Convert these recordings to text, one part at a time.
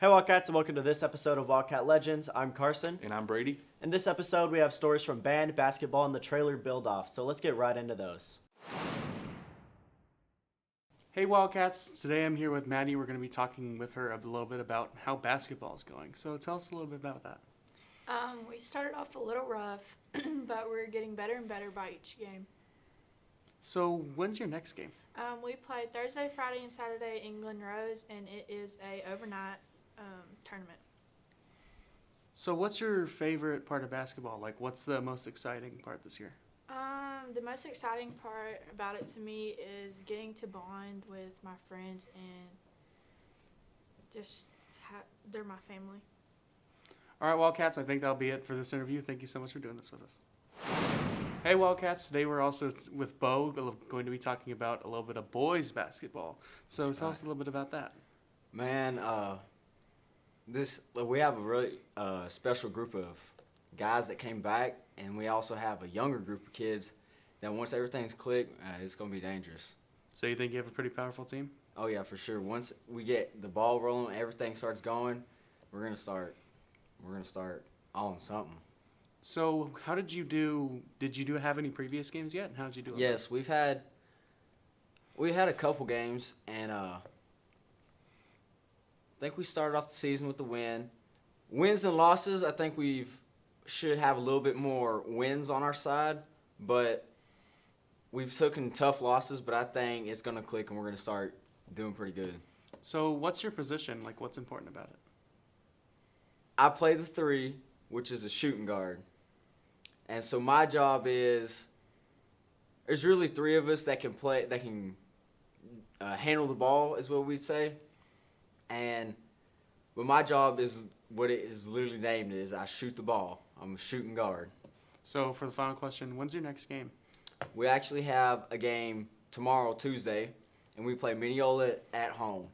Hey Wildcats, and welcome to this episode of Wildcat Legends. I'm Carson. And I'm Brady. In this episode, we have stories from band, basketball, and the trailer build-off, so let's get right into those. Hey Wildcats, today I'm here with Maddie. We're going to be talking with her a little bit about how basketball is going. So tell us a little bit about that. We started off a little rough, but we're getting better and better by each game. So when's your next game? We played Thursday, Friday, and Saturday England Rose, and it is a overnight tournament. So what's your favorite part of basketball? Like, what's the most exciting part this year? The most exciting part about it to me is getting to bond with my friends and just they're my family. All right, Wildcats, I think that'll be it for this interview. Thank you so much for doing this with us. Hey Wildcats, today we're also with Bo, going to be talking about a little bit of boys basketball. So tell us a little bit about that. Man, we have a really special group of guys that came back, and we also have a younger group of kids that once everything's clicked, it's going to be dangerous. So you think you have a pretty powerful team? Oh, yeah, for sure. Once we get the ball rolling, everything starts going, we're going to start on something. So how did you do? Did you have any previous games yet? And how did you do? Yes, we had a couple games, and I think we started off the season with the win. Wins and losses, I think should have a little bit more wins on our side, but we've taken tough losses, but I think it's going to click and we're going to start doing pretty good. So what's your position? Like, what's important about it? I play the 3, which is a shooting guard. And so my job is, there's really 3 of us that can handle the ball, is what we'd say. But my job is what it is literally named is I shoot the ball. I'm a shooting guard. So for the final question, when's your next game? We actually have a game tomorrow, Tuesday, and we play Mineola at home.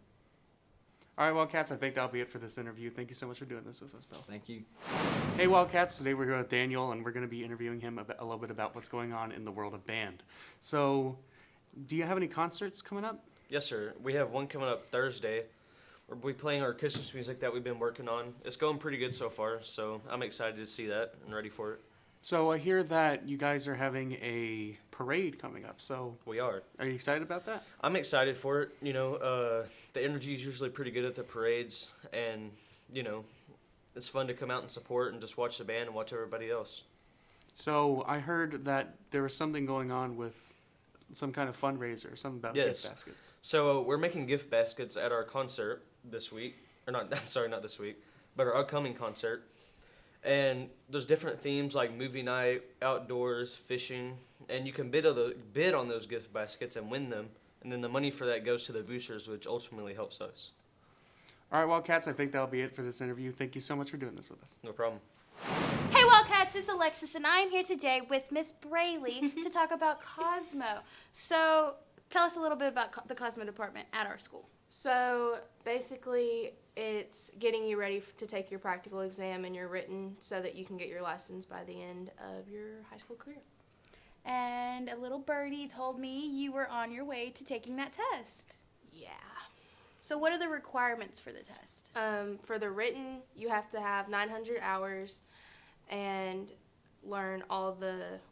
All right, Wildcats, I think that'll be it for this interview. Thank you so much for doing this with us, Bill. Thank you. Hey, Wildcats, today we're here with Daniel, and we're going to be interviewing him a little bit about what's going on in the world of band. So do you have any concerts coming up? Yes, sir. We have one coming up Thursday. We'll be playing our Christmas music that we've been working on. It's going pretty good so far, so I'm excited to see that and ready for it. So I hear that you guys are having a parade coming up. So We are. you excited about that? I'm excited for it. The energy is usually pretty good at the parades, and, it's fun to come out and support and just watch the band and watch everybody else. So I heard that there was something going on with some kind of fundraiser, something about Yes. gift baskets. So we're making gift baskets at our concert this week, or not. I'm sorry, not this week, but our upcoming concert. And there's different themes like movie night, outdoors, fishing, and you can bid on those gift baskets and win them. And then the money for that goes to the boosters, which ultimately helps us. All right, Wildcats, I think that'll be it for this interview. Thank you so much for doing this with us. No problem. Hey Wildcats, it's Alexis, and I'm here today with Miss Braley to talk about Cosmo. So tell us a little bit about the Cosmo department at our school. So basically, it's getting you ready to take your practical exam and your written so that you can get your license by the end of your high school career. And a little birdie told me you were on your way to taking that test. Yeah. So what are the requirements for the test? For the written, you have to have 900 hours and learn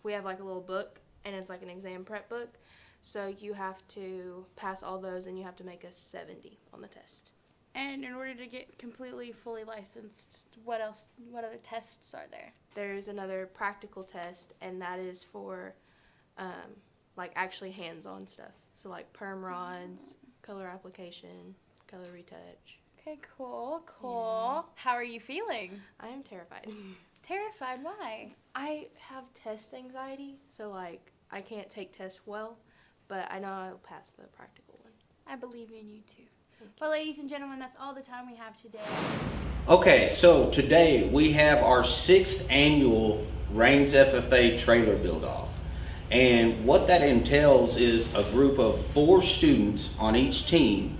we have like a little book, and it's like an exam prep book. So you have to pass all those, and you have to make a 70 on the test. And in order to get completely fully licensed, what other tests are there? There's another practical test, and that is for like actually hands-on stuff. So like perm rods, color application, color retouch. Okay, cool. How are you feeling? I am terrified. Terrified, why? I have test anxiety, so like I can't take tests well, but I know I'll pass the practical one. I believe in you too. Well, ladies and gentlemen, that's all the time we have today. Okay, so today we have our 6th annual Reigns FFA trailer build-off. And what that entails is a group of 4 students on each team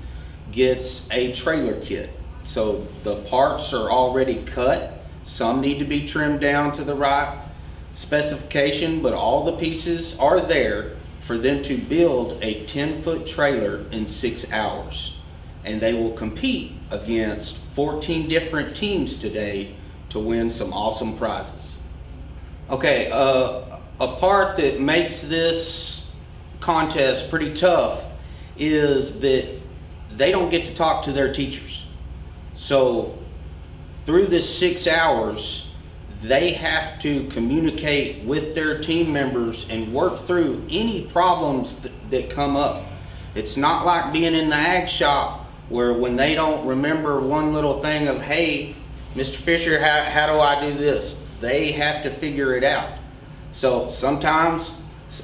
gets a trailer kit. So the parts are already cut. Some need to be trimmed down to the right specification, but all the pieces are there for them to build a 10-foot trailer in 6 hours. and they will compete against 14 different teams today to win some awesome prizes. Okay, a part that makes this contest pretty tough is that they don't get to talk to their teachers. So through this 6 hours, they have to communicate with their team members and work through any problems that come up. It's not like being in the ag shop where when they don't remember one little thing of, hey, Mr. Fisher, how do I do this? They have to figure it out. So sometimes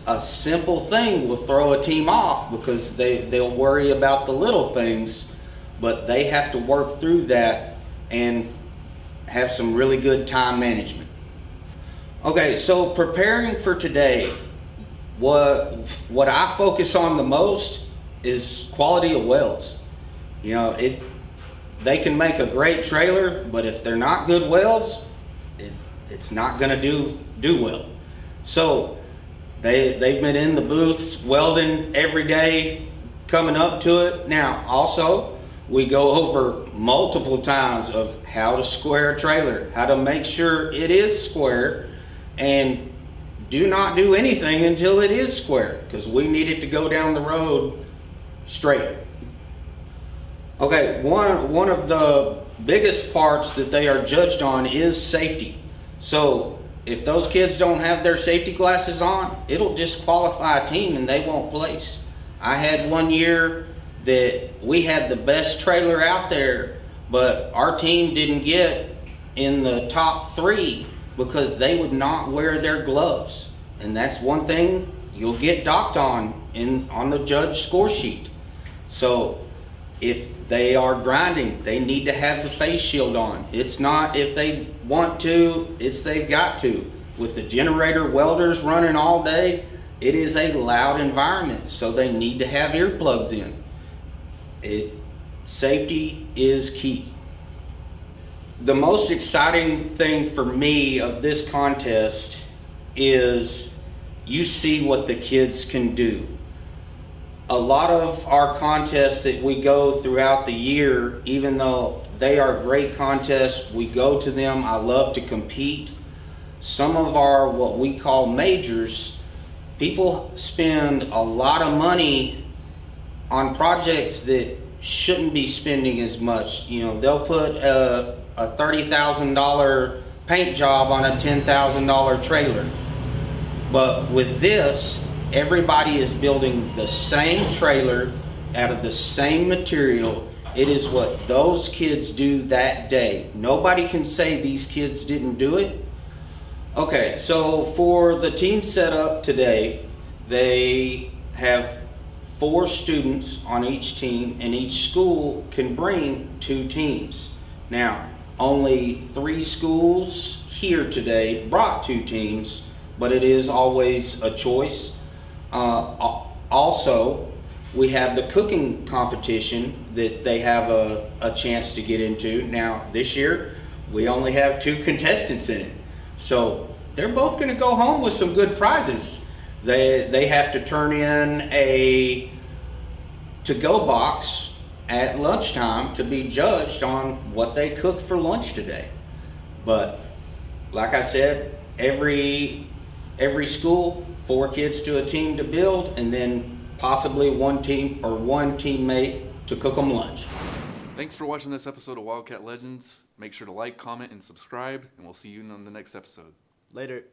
a simple thing will throw a team off because they'll worry about the little things, but they have to work through that and have some really good time management. Okay, so preparing for today, what I focus on the most is quality of welds. You know, they can make a great trailer, but if they're not good welds, it's not going to do well. So they've been in the booths welding every day, coming up to it. Now, also, we go over multiple times of how to square a trailer, how to make sure it is square, and do not do anything until it is square, because we need it to go down the road straight. Okay, one of the biggest parts that they are judged on is safety. So if those kids don't have their safety glasses on, it'll disqualify a team and they won't place. I had one year that we had the best trailer out there, but our team didn't get in the top 3 because they would not wear their gloves. And that's one thing you'll get docked on the judge score sheet. So if they are grinding, they need to have the face shield on. It's not if they want to, it's they've got to. With the generator welders running all day, it is a loud environment, so they need to have earplugs in. Safety is key. The most exciting thing for me of this contest is you see what the kids can do. A lot of our contests that we go throughout the year, even though they are great contests, we go to them. I love to compete. Some of our what we call majors, people spend a lot of money on projects that shouldn't be spending as much. You know, they'll put a $30,000 paint job on a $10,000 trailer. But with this, everybody is building the same trailer out of the same material. It is what those kids do that day. Nobody can say these kids didn't do it. Okay, so for the team setup today, they have 4 students on each team, and each school can bring 2 teams. Now, only 3 schools here today brought 2 teams, but it is always a choice. Also, we have the cooking competition that they have a chance to get into. Now, this year, we only have 2 contestants in it. So they're both going to go home with some good prizes. They have to turn in a to-go box at lunchtime to be judged on what they cooked for lunch today. But like I said, every school, 4 kids to a team to build, and then possibly one team or one teammate to cook them lunch. Thanks for watching this episode of Wildcat Legends. Make sure to like, comment, and subscribe, and we'll see you on the next episode. Later.